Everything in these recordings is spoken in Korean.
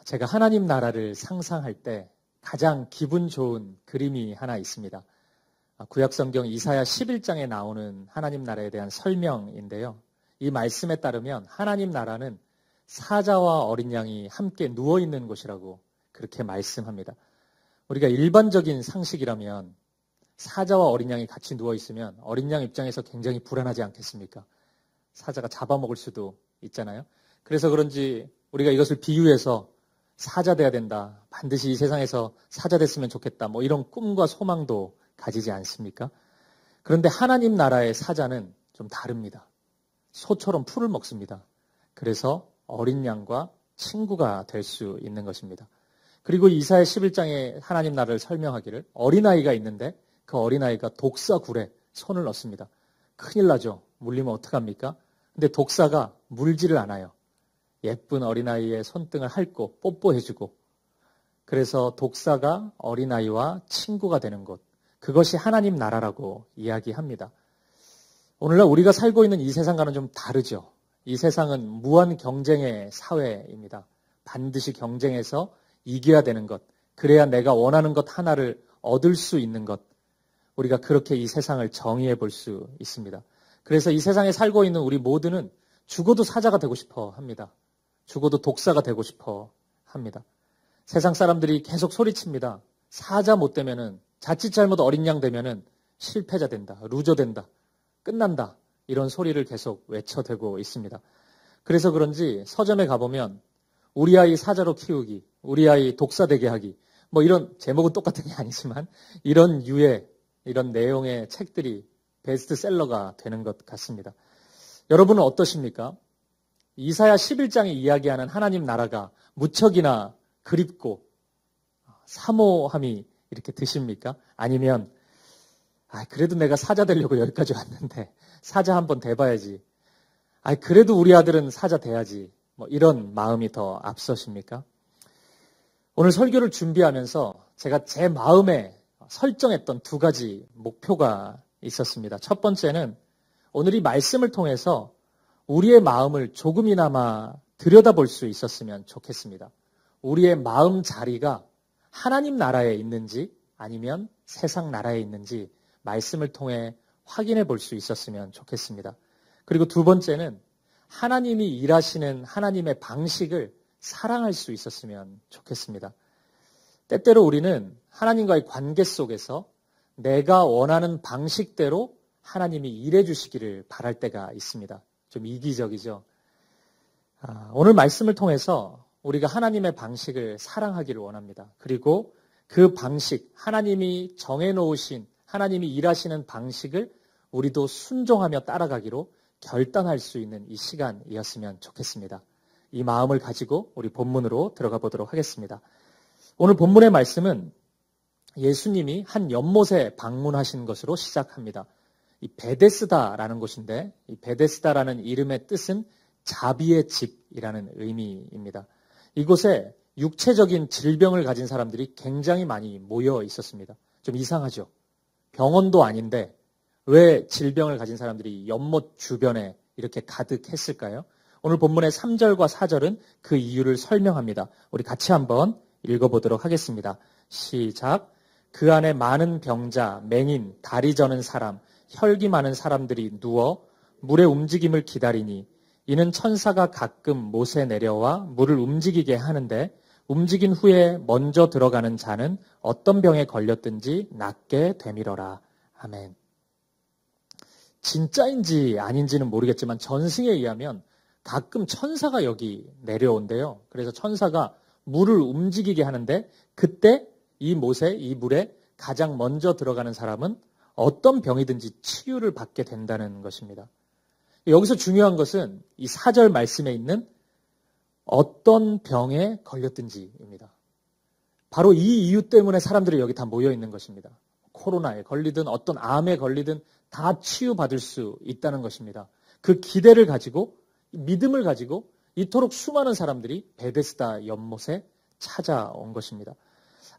제가 하나님 나라를 상상할 때 가장 기분 좋은 그림이 하나 있습니다. 구약성경 이사야 11장에 나오는 하나님 나라에 대한 설명인데요. 이 말씀에 따르면 하나님 나라는 사자와 어린 양이 함께 누워있는 곳이라고 그렇게 말씀합니다. 우리가 일반적인 상식이라면 사자와 어린 양이 같이 누워있으면 어린 양 입장에서 굉장히 불안하지 않겠습니까? 사자가 잡아먹을 수도 있잖아요. 그래서 그런지 우리가 이것을 비유해서 사자 돼야 된다. 반드시 이 세상에서 사자 됐으면 좋겠다. 뭐 이런 꿈과 소망도 가지지 않습니까? 그런데 하나님 나라의 사자는 좀 다릅니다. 소처럼 풀을 먹습니다. 그래서 어린 양과 친구가 될 수 있는 것입니다. 그리고 이사야 11장에 하나님 나라를 설명하기를 어린아이가 있는데 그 어린아이가 독사 굴에 손을 넣습니다. 큰일 나죠. 물리면 어떡합니까? 근데 독사가 물지를 않아요. 예쁜 어린아이의 손등을 핥고 뽀뽀해주고, 그래서 독사가 어린아이와 친구가 되는 곳, 그것이 하나님 나라라고 이야기합니다. 오늘날 우리가 살고 있는 이 세상과는 좀 다르죠. 이 세상은 무한 경쟁의 사회입니다. 반드시 경쟁해서 이겨야 되는 것, 그래야 내가 원하는 것 하나를 얻을 수 있는 것, 우리가 그렇게 이 세상을 정의해 볼 수 있습니다. 그래서 이 세상에 살고 있는 우리 모두는 죽어도 사자가 되고 싶어 합니다. 죽어도 독사가 되고 싶어 합니다. 세상 사람들이 계속 소리칩니다. 사자 못 되면은, 자칫 잘못 어린 양 되면은 실패자 된다, 루저 된다, 끝난다, 이런 소리를 계속 외쳐대고 있습니다. 그래서 그런지 서점에 가보면 우리 아이 사자로 키우기, 우리 아이 독사 되게 하기, 뭐 이런, 제목은 똑같은 게 아니지만 이런 유의, 이런 내용의 책들이 베스트셀러가 되는 것 같습니다. 여러분은 어떠십니까? 이사야 11장이 이야기하는 하나님 나라가 무척이나 그립고 사모함이 이렇게 드십니까? 아니면 그래도 내가 사자 되려고 여기까지 왔는데 사자 한번 돼봐야지. 그래도 우리 아들은 사자 돼야지. 뭐 이런 마음이 더 앞서십니까? 오늘 설교를 준비하면서 제가 제 마음에 설정했던 두 가지 목표가 있었습니다. 첫 번째는 오늘 이 말씀을 통해서 우리의 마음을 조금이나마 들여다볼 수 있었으면 좋겠습니다. 우리의 마음 자리가 하나님 나라에 있는지 아니면 세상 나라에 있는지 말씀을 통해 확인해 볼 수 있었으면 좋겠습니다. 그리고 두 번째는 하나님이 일하시는 하나님의 방식을 사랑할 수 있었으면 좋겠습니다. 때때로 우리는 하나님과의 관계 속에서 내가 원하는 방식대로 하나님이 일해 주시기를 바랄 때가 있습니다. 좀 이기적이죠. 오늘 말씀을 통해서 우리가 하나님의 방식을 사랑하기를 원합니다. 그리고 그 방식, 하나님이 정해놓으신, 하나님이 일하시는 방식을 우리도 순종하며 따라가기로 결단할 수 있는 이 시간이었으면 좋겠습니다. 이 마음을 가지고 우리 본문으로 들어가 보도록 하겠습니다. 오늘 본문의 말씀은 예수님이 한 연못에 방문하신 것으로 시작합니다. 이 베데스다라는 곳인데 이 베데스다라는 이름의 뜻은 자비의 집이라는 의미입니다. 이곳에 육체적인 질병을 가진 사람들이 굉장히 많이 모여 있었습니다. 좀 이상하죠? 병원도 아닌데 왜 질병을 가진 사람들이 연못 주변에 이렇게 가득했을까요? 오늘 본문의 3절과 4절은 그 이유를 설명합니다. 우리 같이 한번 읽어보도록 하겠습니다. 시작. 그 안에 많은 병자, 맹인, 다리 저는 사람, 혈기 많은 사람들이 누워 물의 움직임을 기다리니 이는 천사가 가끔 못에 내려와 물을 움직이게 하는데 움직인 후에 먼저 들어가는 자는 어떤 병에 걸렸든지 낫게 되밀어라. 아멘. 진짜인지 아닌지는 모르겠지만 전승에 의하면 가끔 천사가 여기 내려온대요. 그래서 천사가 물을 움직이게 하는데 그때 이 못에, 이 물에 가장 먼저 들어가는 사람은 어떤 병이든지 치유를 받게 된다는 것입니다. 여기서 중요한 것은 이 4절 말씀에 있는 어떤 병에 걸렸든지입니다. 바로 이 이유 때문에 사람들이 여기 다 모여 있는 것입니다. 코로나에 걸리든 어떤 암에 걸리든 다 치유받을 수 있다는 것입니다. 그 기대를 가지고, 믿음을 가지고 이토록 수많은 사람들이 베데스다 연못에 찾아온 것입니다.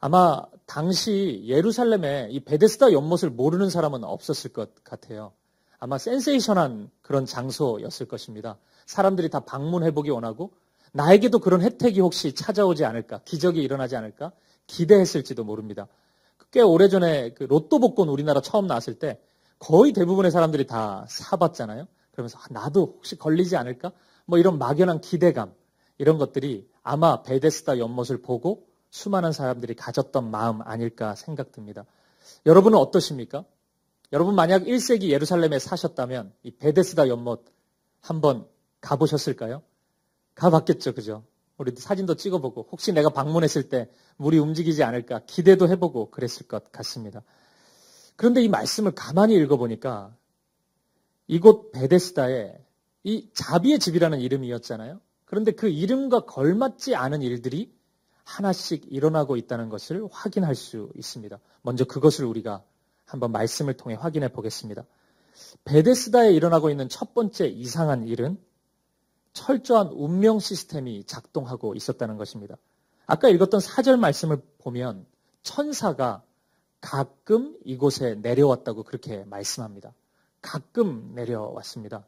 아마 당시 예루살렘에 이 베데스다 연못을 모르는 사람은 없었을 것 같아요. 아마 센세이션한 그런 장소였을 것입니다. 사람들이 다 방문해보기 원하고 나에게도 그런 혜택이 혹시 찾아오지 않을까, 기적이 일어나지 않을까 기대했을지도 모릅니다. 꽤 오래전에 그 로또 복권 우리나라 처음 나왔을 때 거의 대부분의 사람들이 다 사봤잖아요. 그러면서 나도 혹시 걸리지 않을까? 뭐 이런 막연한 기대감, 이런 것들이 아마 베데스다 연못을 보고 수많은 사람들이 가졌던 마음 아닐까 생각됩니다. 여러분은 어떠십니까? 여러분 만약 1세기 예루살렘에 사셨다면 이 베데스다 연못 한번 가보셨을까요? 가봤겠죠, 그죠? 우리도 사진도 찍어보고 혹시 내가 방문했을 때 물이 움직이지 않을까 기대도 해보고 그랬을 것 같습니다. 그런데 이 말씀을 가만히 읽어보니까 이곳 베데스다에 이 자비의 집이라는 이름이었잖아요. 그런데 그 이름과 걸맞지 않은 일들이 하나씩 일어나고 있다는 것을 확인할 수 있습니다. 먼저 그것을 우리가 한번 말씀을 통해 확인해 보겠습니다. 베데스다에 일어나고 있는 첫 번째 이상한 일은 철저한 운명 시스템이 작동하고 있었다는 것입니다. 아까 읽었던 4절 말씀을 보면 천사가 가끔 이곳에 내려왔다고 그렇게 말씀합니다. 가끔 내려왔습니다.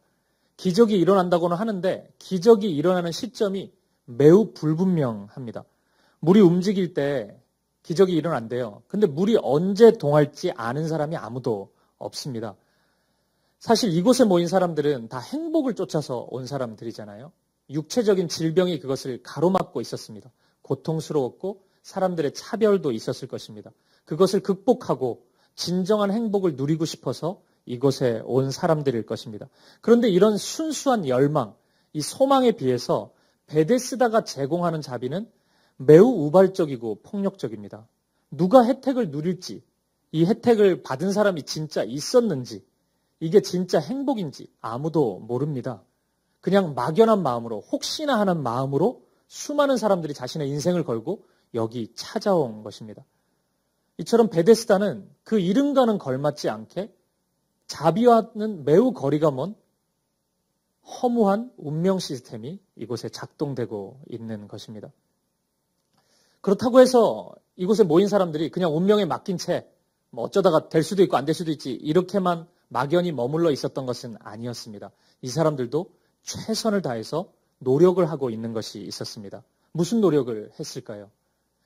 기적이 일어난다고는 하는데 기적이 일어나는 시점이 매우 불분명합니다. 물이 움직일 때 기적이 일어난대요. 근데 물이 언제 동할지 아는 사람이 아무도 없습니다. 사실 이곳에 모인 사람들은 다 행복을 쫓아서 온 사람들이잖아요. 육체적인 질병이 그것을 가로막고 있었습니다. 고통스러웠고 사람들의 차별도 있었을 것입니다. 그것을 극복하고 진정한 행복을 누리고 싶어서 이곳에 온 사람들일 것입니다. 그런데 이런 순수한 열망, 이 소망에 비해서 베데스다가 제공하는 자비는 매우 우발적이고 폭력적입니다. 누가 혜택을 누릴지, 이 혜택을 받은 사람이 진짜 있었는지, 이게 진짜 행복인지 아무도 모릅니다. 그냥 막연한 마음으로, 혹시나 하는 마음으로 수많은 사람들이 자신의 인생을 걸고 여기 찾아온 것입니다. 이처럼 베데스다는 그 이름과는 걸맞지 않게 자비와는 매우 거리가 먼 허무한 운명 시스템이 이곳에 작동되고 있는 것입니다. 그렇다고 해서 이곳에 모인 사람들이 그냥 운명에 맡긴 채 뭐 어쩌다가 될 수도 있고 안 될 수도 있지 이렇게만 막연히 머물러 있었던 것은 아니었습니다. 이 사람들도 최선을 다해서 노력을 하고 있는 것이 있었습니다. 무슨 노력을 했을까요?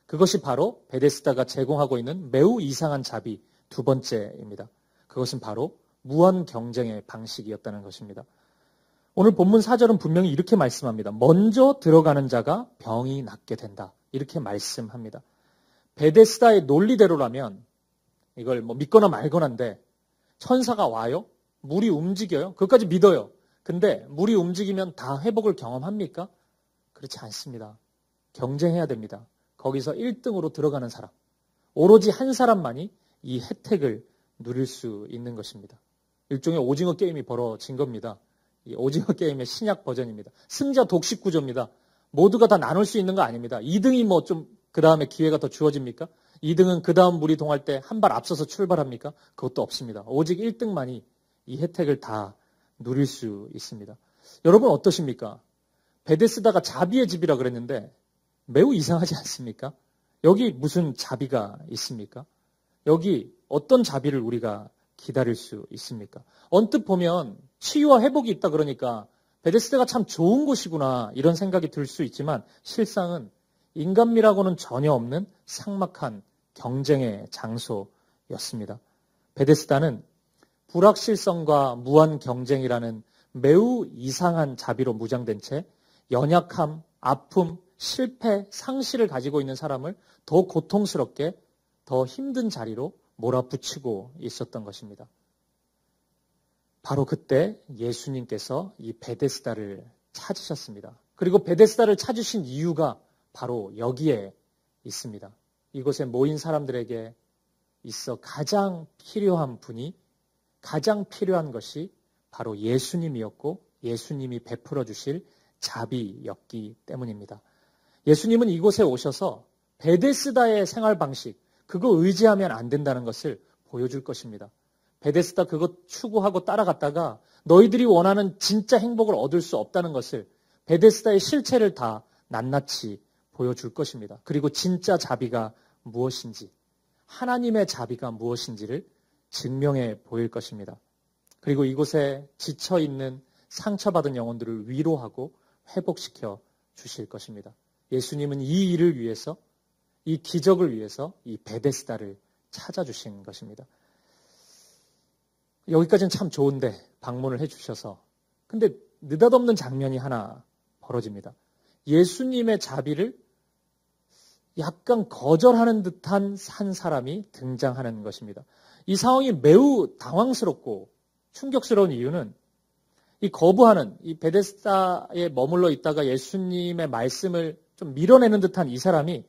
그것이 바로 베데스다가 제공하고 있는 매우 이상한 자비 두 번째입니다. 그것은 바로 무한 경쟁의 방식이었다는 것입니다. 오늘 본문 4절은 분명히 이렇게 말씀합니다. 먼저 들어가는 자가 병이 낫게 된다. 이렇게 말씀합니다. 베데스다의 논리대로라면 이걸 뭐 믿거나 말거나인데 천사가 와요? 물이 움직여요? 그것까지 믿어요. 근데 물이 움직이면 다 회복을 경험합니까? 그렇지 않습니다. 경쟁해야 됩니다. 거기서 1등으로 들어가는 사람, 오로지 한 사람만이 이 혜택을 누릴 수 있는 것입니다. 일종의 오징어 게임이 벌어진 겁니다. 이 오징어 게임의 신약 버전입니다. 승자 독식 구조입니다. 모두가 다 나눌 수 있는 거 아닙니다. 2등이 뭐 좀 그 다음에 기회가 더 주어집니까? 2등은 그 다음 물이 동할 때 한 발 앞서서 출발합니까? 그것도 없습니다. 오직 1등만이 이 혜택을 다 누릴 수 있습니다. 여러분 어떠십니까? 베데스다가 자비의 집이라 그랬는데 매우 이상하지 않습니까? 여기 무슨 자비가 있습니까? 여기 어떤 자비를 우리가 기다릴 수 있습니까? 언뜻 보면 치유와 회복이 있다 그러니까 베데스다가 참 좋은 곳이구나 이런 생각이 들 수 있지만 실상은 인간미라고는 전혀 없는 삭막한 경쟁의 장소였습니다. 베데스다는 불확실성과 무한 경쟁이라는 매우 이상한 자비로 무장된 채 연약함, 아픔, 실패, 상실을 가지고 있는 사람을 더 고통스럽게 더 힘든 자리로 몰아붙이고 있었던 것입니다. 바로 그때 예수님께서 이 베데스다를 찾으셨습니다. 그리고 베데스다를 찾으신 이유가 바로 여기에 있습니다. 이곳에 모인 사람들에게 있어 가장 필요한 분이, 가장 필요한 것이 바로 예수님이었고 예수님이 베풀어 주실 자비였기 때문입니다. 예수님은 이곳에 오셔서 베데스다의 생활 방식, 그거 의지하면 안 된다는 것을 보여줄 것입니다. 베데스다 그거 추구하고 따라갔다가 너희들이 원하는 진짜 행복을 얻을 수 없다는 것을 베데스다의 실체를 다 낱낱이 보여줄 것입니다. 그리고 진짜 자비가 무엇인지, 하나님의 자비가 무엇인지를 증명해 보일 것입니다. 그리고 이곳에 지쳐있는 상처받은 영혼들을 위로하고 회복시켜 주실 것입니다. 예수님은 이 일을 위해서, 이 기적을 위해서 이 베데스다를 찾아주신 것입니다. 여기까지는 참 좋은데 방문을 해주셔서, 근데 느닷없는 장면이 하나 벌어집니다. 예수님의 자비를 약간 거절하는 듯한 한 사람이 등장하는 것입니다. 이 상황이 매우 당황스럽고 충격스러운 이유는 이 거부하는, 이 베데스다에 머물러 있다가 예수님의 말씀을 좀 밀어내는 듯한 이 사람이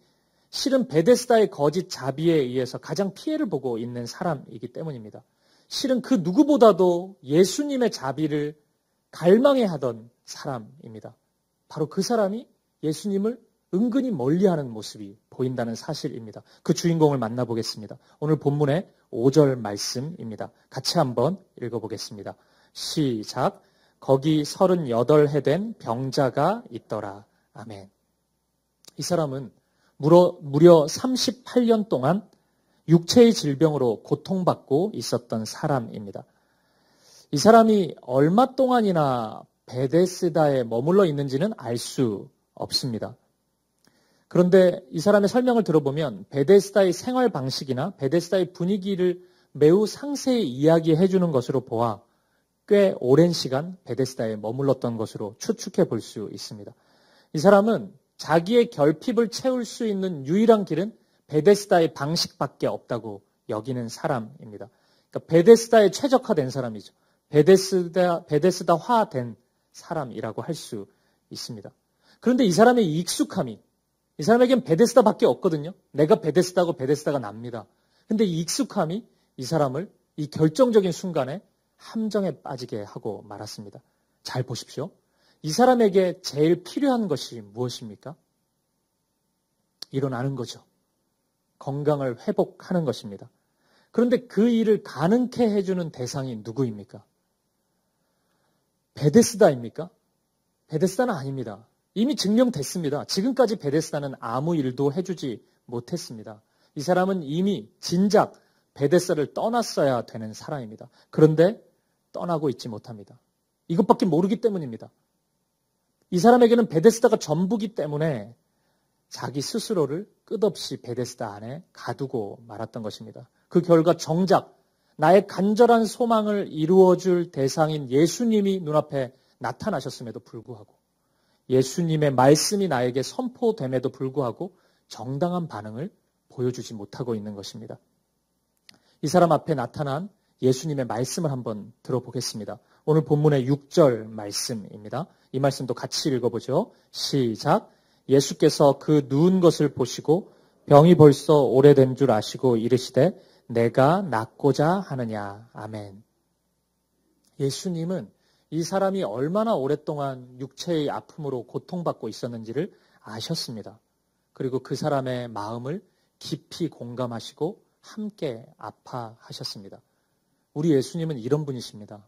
실은 베데스다의 거짓 자비에 의해서 가장 피해를 보고 있는 사람이기 때문입니다. 실은 그 누구보다도 예수님의 자비를 갈망해하던 사람입니다. 바로 그 사람이 예수님을 은근히 멀리하는 모습이 보인다는 사실입니다. 그 주인공을 만나보겠습니다. 오늘 본문의 5절 말씀입니다. 같이 한번 읽어보겠습니다. 시작. 거기 38해 된 병자가 있더라. 아멘. 이 사람은 무려 38년 동안 육체의 질병으로 고통받고 있었던 사람입니다. 이 사람이 얼마 동안이나 베데스다에 머물러 있는지는 알 수 없습니다. 그런데 이 사람의 설명을 들어보면 베데스다의 생활 방식이나 베데스다의 분위기를 매우 상세히 이야기해 주는 것으로 보아 꽤 오랜 시간 베데스다에 머물렀던 것으로 추측해 볼 수 있습니다. 이 사람은 자기의 결핍을 채울 수 있는 유일한 길은 베데스다의 방식밖에 없다고 여기는 사람입니다. 그러니까 베데스다에 최적화된 사람이죠. 베데스다화된 사람이라고 할 수 있습니다. 그런데 이 사람의 익숙함이, 이 사람에겐 베데스다밖에 없거든요. 내가 베데스다고 베데스다가 납니다. 근데 이 익숙함이 이 사람을 이 결정적인 순간에 함정에 빠지게 하고 말았습니다. 잘 보십시오. 이 사람에게 제일 필요한 것이 무엇입니까? 일어나는 거죠. 건강을 회복하는 것입니다. 그런데 그 일을 가능케 해주는 대상이 누구입니까? 베데스다입니까? 베데스다는 아닙니다. 이미 증명됐습니다. 지금까지 베데스다는 아무 일도 해주지 못했습니다. 이 사람은 이미 진작 베데스다를 떠났어야 되는 사람입니다. 그런데 떠나고 있지 못합니다. 이것밖에 모르기 때문입니다. 이 사람에게는 베데스다가 전부기 때문에 자기 스스로를 끝없이 베데스다 안에 가두고 말았던 것입니다. 그 결과 정작 나의 간절한 소망을 이루어줄 대상인 예수님이 눈앞에 나타나셨음에도 불구하고, 예수님의 말씀이 나에게 선포됨에도 불구하고 정당한 반응을 보여주지 못하고 있는 것입니다. 이 사람 앞에 나타난 예수님의 말씀을 한번 들어보겠습니다. 오늘 본문의 6절 말씀입니다. 이 말씀도 같이 읽어보죠. 시작. 예수께서 그 누운 것을 보시고 병이 벌써 오래된 줄 아시고 이르시되 내가 낫고자 하느냐. 아멘. 예수님은 이 사람이 얼마나 오랫동안 육체의 아픔으로 고통받고 있었는지를 아셨습니다. 그리고 그 사람의 마음을 깊이 공감하시고 함께 아파하셨습니다. 우리 예수님은 이런 분이십니다.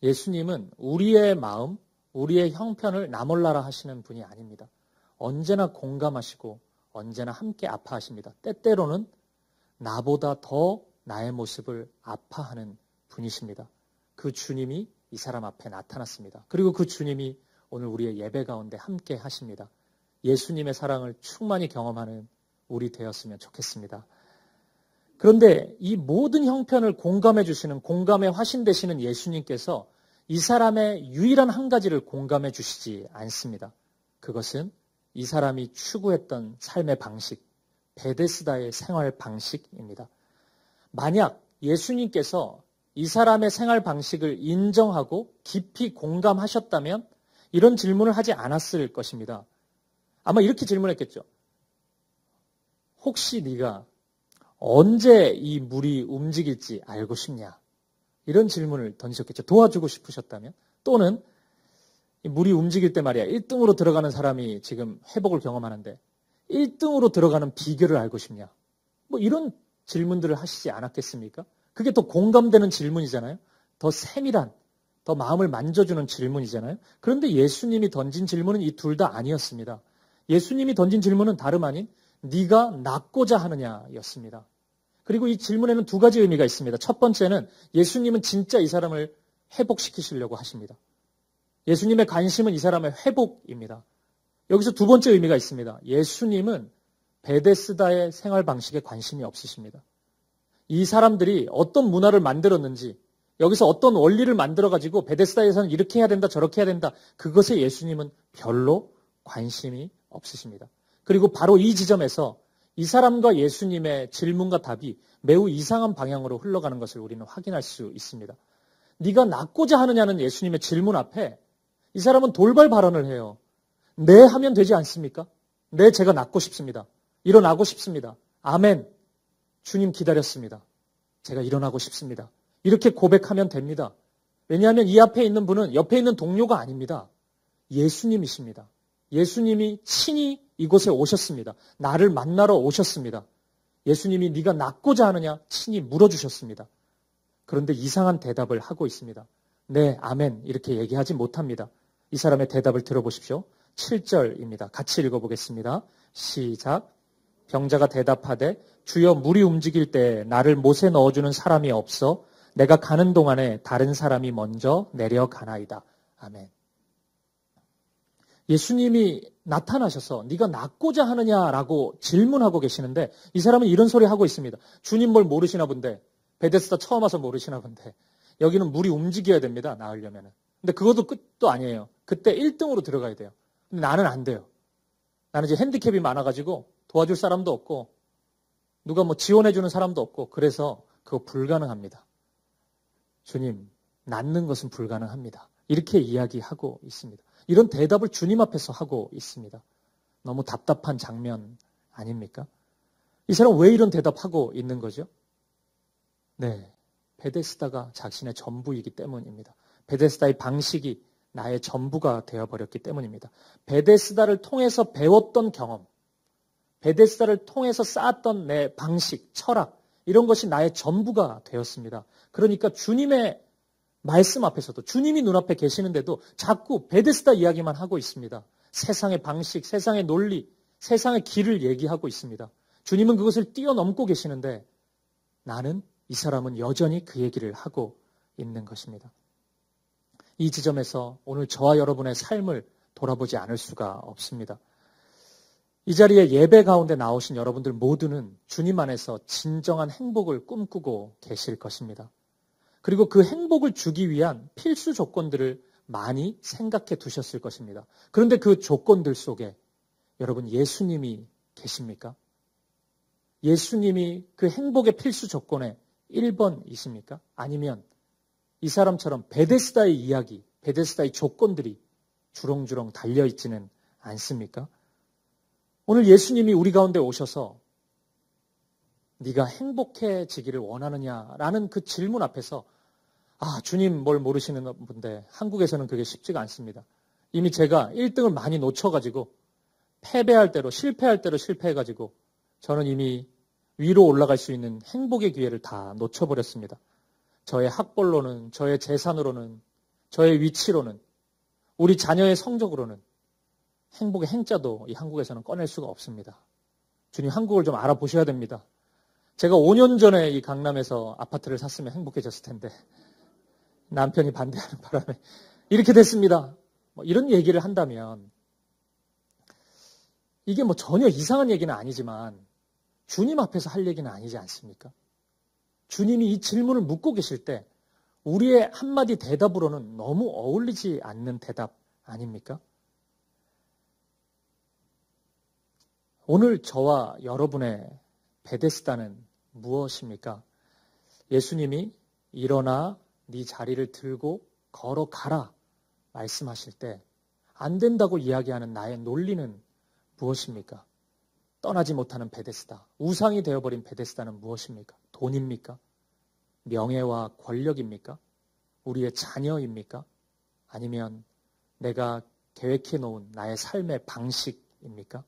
예수님은 우리의 마음, 우리의 형편을 나몰라라 하시는 분이 아닙니다. 언제나 공감하시고 언제나 함께 아파하십니다. 때때로는 나보다 더 나의 모습을 아파하는 분이십니다. 그 주님이 이 사람 앞에 나타났습니다. 그리고 그 주님이 오늘 우리의 예배 가운데 함께 하십니다. 예수님의 사랑을 충만히 경험하는 우리 되었으면 좋겠습니다. 그런데 이 모든 형편을 공감해 주시는, 공감의 화신 되시는 예수님께서 이 사람의 유일한 한 가지를 공감해 주시지 않습니다. 그것은 이 사람이 추구했던 삶의 방식, 베데스다의 생활 방식입니다. 만약 예수님께서 이 사람의 생활 방식을 인정하고 깊이 공감하셨다면 이런 질문을 하지 않았을 것입니다. 아마 이렇게 질문했겠죠. 혹시 네가 언제 이 물이 움직일지 알고 싶냐? 이런 질문을 던지셨겠죠. 도와주고 싶으셨다면. 또는 이 물이 움직일 때 말이야. 1등으로 들어가는 사람이 지금 회복을 경험하는데 1등으로 들어가는 비결을 알고 싶냐? 뭐 이런 질문들을 하시지 않았겠습니까? 그게 더 공감되는 질문이잖아요. 더 세밀한, 더 마음을 만져주는 질문이잖아요. 그런데 예수님이 던진 질문은 이 둘 다 아니었습니다. 예수님이 던진 질문은 다름 아닌 네가 낫고자 하느냐였습니다. 그리고 이 질문에는 두 가지 의미가 있습니다. 첫 번째는 예수님은 진짜 이 사람을 회복시키시려고 하십니다. 예수님의 관심은 이 사람의 회복입니다. 여기서 두 번째 의미가 있습니다. 예수님은 베데스다의 생활 방식에 관심이 없으십니다. 이 사람들이 어떤 문화를 만들었는지, 여기서 어떤 원리를 만들어가지고 베데스다에서는 이렇게 해야 된다, 저렇게 해야 된다. 그것에 예수님은 별로 관심이 없으십니다. 그리고 바로 이 지점에서 이 사람과 예수님의 질문과 답이 매우 이상한 방향으로 흘러가는 것을 우리는 확인할 수 있습니다. 네가 낫고자 하느냐는 예수님의 질문 앞에 이 사람은 돌발 발언을 해요. 네 하면 되지 않습니까? 네, 제가 낫고 싶습니다. 일어나고 싶습니다. 아멘. 주님 기다렸습니다. 제가 일어나고 싶습니다. 이렇게 고백하면 됩니다. 왜냐하면 이 앞에 있는 분은 옆에 있는 동료가 아닙니다. 예수님이십니다. 예수님이 친히 이곳에 오셨습니다. 나를 만나러 오셨습니다. 예수님이 네가 낫고자 하느냐 친히 물어주셨습니다. 그런데 이상한 대답을 하고 있습니다. 네, 아멘 이렇게 얘기하지 못합니다. 이 사람의 대답을 들어보십시오. 7절입니다. 같이 읽어보겠습니다. 시작. 병자가 대답하되 주여 물이 움직일 때 나를 못에 넣어주는 사람이 없어 내가 가는 동안에 다른 사람이 먼저 내려가나이다. 아멘. 예수님이 나타나셔서 네가 낫고자 하느냐라고 질문하고 계시는데 이 사람은 이런 소리 하고 있습니다. 주님 뭘 모르시나 본데, 베데스다 처음 와서 모르시나 본데, 여기는 물이 움직여야 됩니다. 나으려면은. 근데 그것도 끝도 아니에요. 그때 1등으로 들어가야 돼요. 근데 나는 안 돼요. 나는 이제 핸디캡이 많아가지고 도와줄 사람도 없고 누가 뭐 지원해주는 사람도 없고 그래서 그거 불가능합니다. 주님, 낫는 것은 불가능합니다. 이렇게 이야기하고 있습니다. 이런 대답을 주님 앞에서 하고 있습니다. 너무 답답한 장면 아닙니까? 이 사람 왜 이런 대답하고 있는 거죠? 네, 베데스다가 자신의 전부이기 때문입니다. 베데스다의 방식이 나의 전부가 되어버렸기 때문입니다. 베데스다를 통해서 배웠던 경험, 베데스다를 통해서 쌓았던 내 방식, 철학, 이런 것이 나의 전부가 되었습니다. 그러니까 주님의 말씀 앞에서도 주님이 눈앞에 계시는데도 자꾸 베데스다 이야기만 하고 있습니다. 세상의 방식, 세상의 논리, 세상의 길을 얘기하고 있습니다. 주님은 그것을 뛰어넘고 계시는데 나는, 이 사람은 여전히 그 얘기를 하고 있는 것입니다. 이 지점에서 오늘 저와 여러분의 삶을 돌아보지 않을 수가 없습니다. 이 자리에 예배 가운데 나오신 여러분들 모두는 주님 안에서 진정한 행복을 꿈꾸고 계실 것입니다. 그리고 그 행복을 주기 위한 필수 조건들을 많이 생각해 두셨을 것입니다. 그런데 그 조건들 속에 여러분 예수님이 계십니까? 예수님이 그 행복의 필수 조건의 1번이십니까? 아니면 이 사람처럼 베데스다의 이야기, 베데스다의 조건들이 주렁주렁 달려있지는 않습니까? 오늘 예수님이 우리 가운데 오셔서 네가 행복해지기를 원하느냐라는 그 질문 앞에서 주님 뭘 모르시는 분데 한국에서는 그게 쉽지가 않습니다. 이미 제가 1등을 많이 놓쳐가지고 패배할 대로 실패할 대로 실패해가지고 저는 이미 위로 올라갈 수 있는 행복의 기회를 다 놓쳐버렸습니다. 저의 학벌로는, 저의 재산으로는, 저의 위치로는, 우리 자녀의 성적으로는 행복의 행자도 이 한국에서는 꺼낼 수가 없습니다. 주님 한국을 좀 알아보셔야 됩니다. 제가 5년 전에 이 강남에서 아파트를 샀으면 행복해졌을 텐데 남편이 반대하는 바람에 이렇게 됐습니다. 이런 얘기를 한다면 이게 전혀 이상한 얘기는 아니지만 주님 앞에서 할 얘기는 아니지 않습니까? 주님이 이 질문을 묻고 계실 때 우리의 한마디 대답으로는 너무 어울리지 않는 대답 아닙니까? 오늘 저와 여러분의 베데스다는 무엇입니까? 예수님이 일어나 네 자리를 들고 걸어가라 말씀하실 때 안 된다고 이야기하는 나의 논리는 무엇입니까? 떠나지 못하는 베데스다. 우상이 되어버린 베데스다는 무엇입니까? 돈입니까? 명예와 권력입니까? 우리의 자녀입니까? 아니면 내가 계획해 놓은 나의 삶의 방식입니까?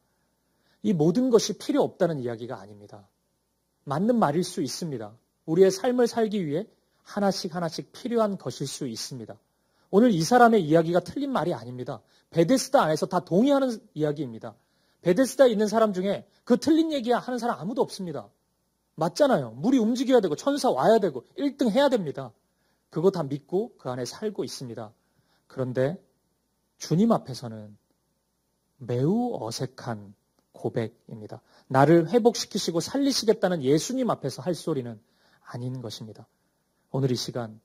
이 모든 것이 필요 없다는 이야기가 아닙니다. 맞는 말일 수 있습니다. 우리의 삶을 살기 위해 하나씩 하나씩 필요한 것일 수 있습니다. 오늘 이 사람의 이야기가 틀린 말이 아닙니다. 베데스다 안에서 다 동의하는 이야기입니다. 베데스다에 있는 사람 중에 그 틀린 얘기 하는 사람 아무도 없습니다. 맞잖아요. 물이 움직여야 되고 천사 와야 되고 1등 해야 됩니다. 그거 다 믿고 그 안에 살고 있습니다. 그런데 주님 앞에서는 매우 어색한 고백입니다. 나를 회복시키시고 살리시겠다는 예수님 앞에서 할 소리는 아닌 것입니다. 오늘 이 시간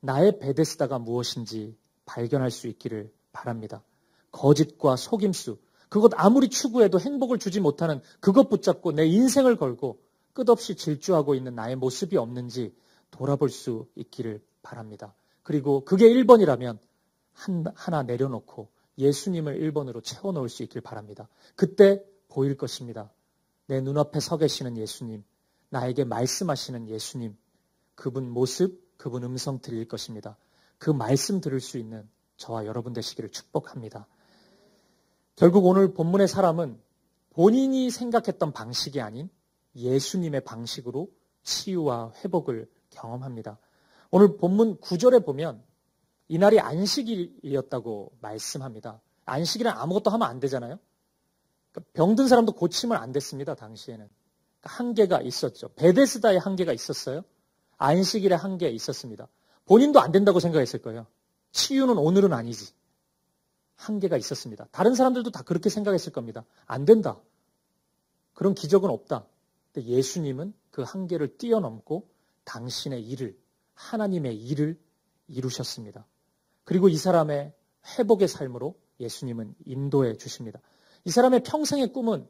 나의 베데스다가 무엇인지 발견할 수 있기를 바랍니다. 거짓과 속임수, 그것 아무리 추구해도 행복을 주지 못하는 그것 붙잡고 내 인생을 걸고 끝없이 질주하고 있는 나의 모습이 없는지 돌아볼 수 있기를 바랍니다. 그리고 그게 1번이라면 하나 내려놓고 예수님을 1번으로 채워놓을 수 있길 바랍니다. 그때 보일 것입니다. 내 눈앞에 서 계시는 예수님, 나에게 말씀하시는 예수님, 그분 모습, 그분 음성 들릴 것입니다. 그 말씀 들을 수 있는 저와 여러분 되시기를 축복합니다. 결국 오늘 본문의 사람은 본인이 생각했던 방식이 아닌 예수님의 방식으로 치유와 회복을 경험합니다. 오늘 본문 9절에 보면 이날이 안식일이었다고 말씀합니다. 안식일은 아무것도 하면 안 되잖아요. 병든 사람도 고치면 안 됐습니다. 당시에는. 한계가 있었죠. 베데스다의 한계가 있었어요. 안식일의 한계가 있었습니다. 본인도 안 된다고 생각했을 거예요. 치유는 오늘은 아니지. 한계가 있었습니다. 다른 사람들도 다 그렇게 생각했을 겁니다. 안 된다. 그런 기적은 없다. 근데 예수님은 그 한계를 뛰어넘고 당신의 일을, 하나님의 일을 이루셨습니다. 그리고 이 사람의 회복의 삶으로 예수님은 인도해 주십니다. 이 사람의 평생의 꿈은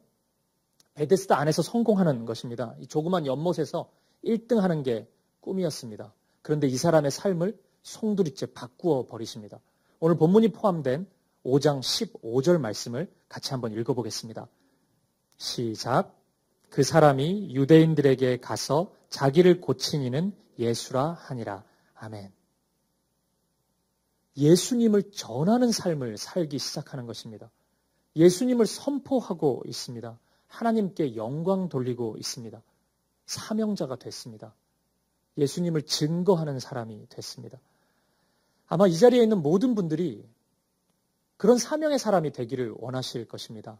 베데스다 안에서 성공하는 것입니다. 이 조그만 연못에서 1등하는 게 꿈이었습니다. 그런데 이 사람의 삶을 송두리째 바꾸어 버리십니다. 오늘 본문이 포함된 5장 15절 말씀을 같이 한번 읽어보겠습니다. 시작. 그 사람이 유대인들에게 가서 자기를 고친 이는 예수라 하니라. 아멘. 예수님을 전하는 삶을 살기 시작하는 것입니다. 예수님을 선포하고 있습니다. 하나님께 영광 돌리고 있습니다. 사명자가 됐습니다. 예수님을 증거하는 사람이 됐습니다. 아마 이 자리에 있는 모든 분들이 그런 사명의 사람이 되기를 원하실 것입니다.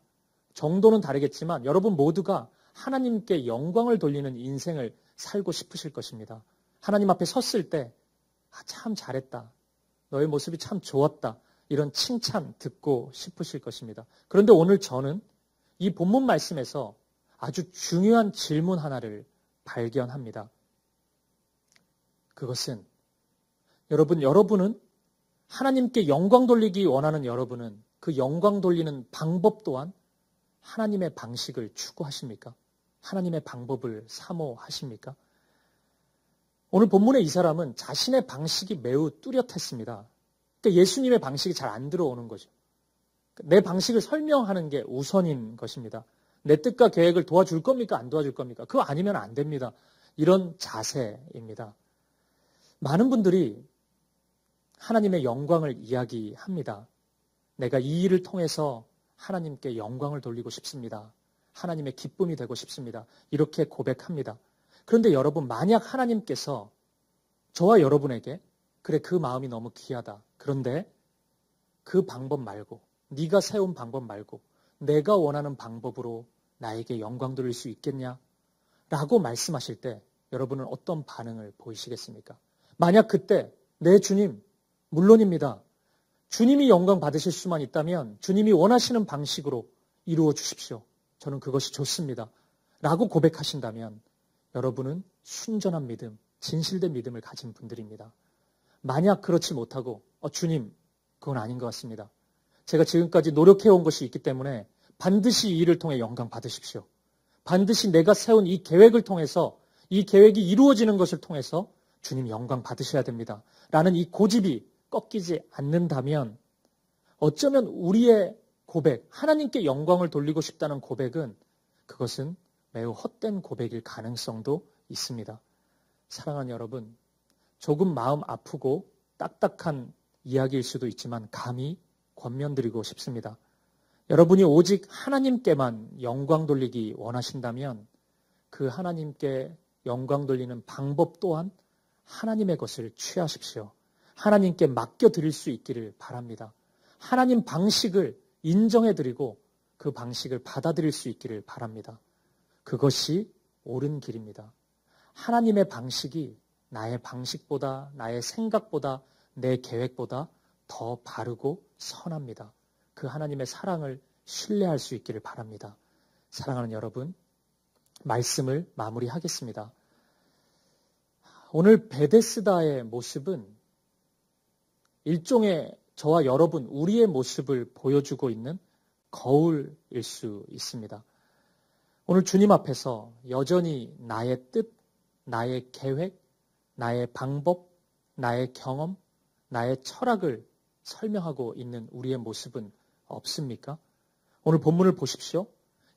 정도는 다르겠지만 여러분 모두가 하나님께 영광을 돌리는 인생을 살고 싶으실 것입니다. 하나님 앞에 섰을 때 참 잘했다. 너의 모습이 참 좋았다. 이런 칭찬 듣고 싶으실 것입니다. 그런데 오늘 저는 이 본문 말씀에서 아주 중요한 질문 하나를 발견합니다. 그것은 여러분은 하나님께 영광 돌리기 원하는 여러분은 그 영광 돌리는 방법 또한 하나님의 방식을 추구하십니까? 하나님의 방법을 사모하십니까? 오늘 본문의 이 사람은 자신의 방식이 매우 뚜렷했습니다. 그러니까 예수님의 방식이 잘 안 들어오는 거죠. 내 방식을 설명하는 게 우선인 것입니다. 내 뜻과 계획을 도와줄 겁니까? 안 도와줄 겁니까? 그거 아니면 안 됩니다. 이런 자세입니다. 많은 분들이 하나님의 영광을 이야기합니다. 내가 이 일을 통해서 하나님께 영광을 돌리고 싶습니다. 하나님의 기쁨이 되고 싶습니다. 이렇게 고백합니다. 그런데 여러분, 만약 하나님께서 저와 여러분에게 그래, 그 마음이 너무 귀하다. 그런데 그 방법 말고, 네가 세운 방법 말고 내가 원하는 방법으로 나에게 영광 돌릴 수 있겠냐? 라고 말씀하실 때 여러분은 어떤 반응을 보이시겠습니까? 만약 그때 네 주님, 물론입니다. 주님이 영광 받으실 수만 있다면 주님이 원하시는 방식으로 이루어 주십시오. 저는 그것이 좋습니다. 라고 고백하신다면 여러분은 순전한 믿음, 진실된 믿음을 가진 분들입니다. 만약 그렇지 못하고 주님, 그건 아닌 것 같습니다. 제가 지금까지 노력해온 것이 있기 때문에 반드시 이 일을 통해 영광 받으십시오. 반드시 내가 세운 이 계획을 통해서 이 계획이 이루어지는 것을 통해서 주님 영광 받으셔야 됩니다. 라는 이 고집이 꺾이지 않는다면 어쩌면 우리의 고백, 하나님께 영광을 돌리고 싶다는 고백은 그것은 매우 헛된 고백일 가능성도 있습니다. 사랑하는 여러분, 조금 마음 아프고 딱딱한 이야기일 수도 있지만 감히 권면드리고 싶습니다. 여러분이 오직 하나님께만 영광 돌리기 원하신다면 그 하나님께 영광 돌리는 방법 또한 하나님의 것을 취하십시오. 하나님께 맡겨드릴 수 있기를 바랍니다. 하나님 방식을 인정해드리고 그 방식을 받아들일 수 있기를 바랍니다. 그것이 옳은 길입니다. 하나님의 방식이 나의 방식보다, 나의 생각보다, 내 계획보다 더 바르고 선합니다. 그 하나님의 사랑을 신뢰할 수 있기를 바랍니다. 사랑하는 여러분, 말씀을 마무리하겠습니다. 오늘 베데스다의 모습은 일종의 저와 여러분, 우리의 모습을 보여주고 있는 거울일 수 있습니다. 오늘 주님 앞에서 여전히 나의 뜻, 나의 계획, 나의 방법, 나의 경험, 나의 철학을 설명하고 있는 우리의 모습은 없습니까? 오늘 본문을 보십시오.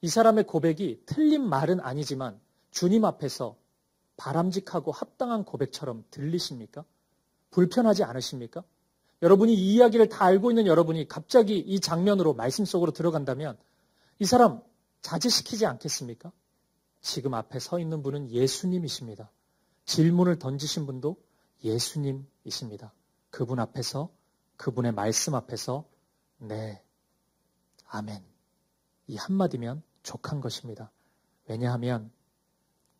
이 사람의 고백이 틀린 말은 아니지만 주님 앞에서 바람직하고 합당한 고백처럼 들리십니까? 불편하지 않으십니까? 여러분이 이 이야기를 다 알고 있는 여러분이 갑자기 이 장면으로 말씀 속으로 들어간다면 이 사람 자제시키지 않겠습니까? 지금 앞에 서 있는 분은 예수님이십니다. 질문을 던지신 분도 예수님이십니다. 그분 앞에서, 그분의 말씀 앞에서 네, 아멘. 이 한마디면 족한 것입니다. 왜냐하면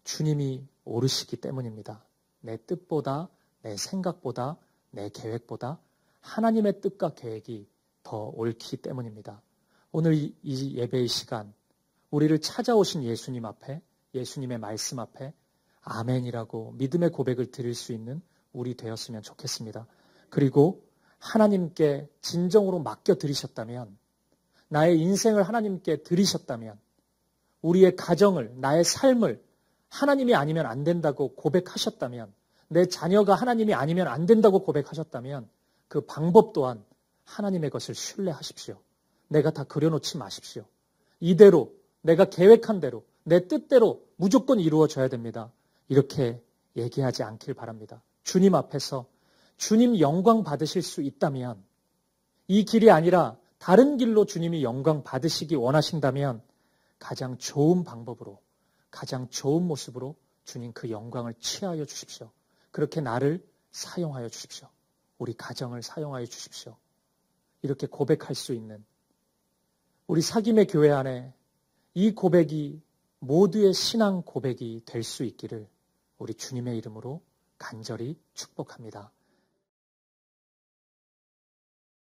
주님이 오르시기 때문입니다. 내 뜻보다, 내 생각보다, 내 계획보다 하나님의 뜻과 계획이 더 옳기 때문입니다. 오늘 이 예배의 시간, 우리를 찾아오신 예수님 앞에, 예수님의 말씀 앞에 아멘이라고 믿음의 고백을 드릴 수 있는 우리 되었으면 좋겠습니다. 그리고 하나님께 진정으로 맡겨드리셨다면, 나의 인생을 하나님께 드리셨다면, 우리의 가정을, 나의 삶을 하나님이 아니면 안 된다고 고백하셨다면, 내 자녀가 하나님이 아니면 안 된다고 고백하셨다면 그 방법 또한 하나님의 것을 신뢰하십시오. 내가 다 그려놓지 마십시오. 이대로, 내가 계획한 대로, 내 뜻대로 무조건 이루어져야 됩니다. 이렇게 얘기하지 않길 바랍니다. 주님 앞에서 주님 영광 받으실 수 있다면, 이 길이 아니라 다른 길로 주님이 영광 받으시기 원하신다면 가장 좋은 방법으로, 가장 좋은 모습으로 주님 그 영광을 취하여 주십시오. 그렇게 나를 사용하여 주십시오. 우리 가정을 사용하여 주십시오. 이렇게 고백할 수 있는 우리 사김의 교회 안에 이 고백이 모두의 신앙 고백이 될 수 있기를 우리 주님의 이름으로 간절히 축복합니다.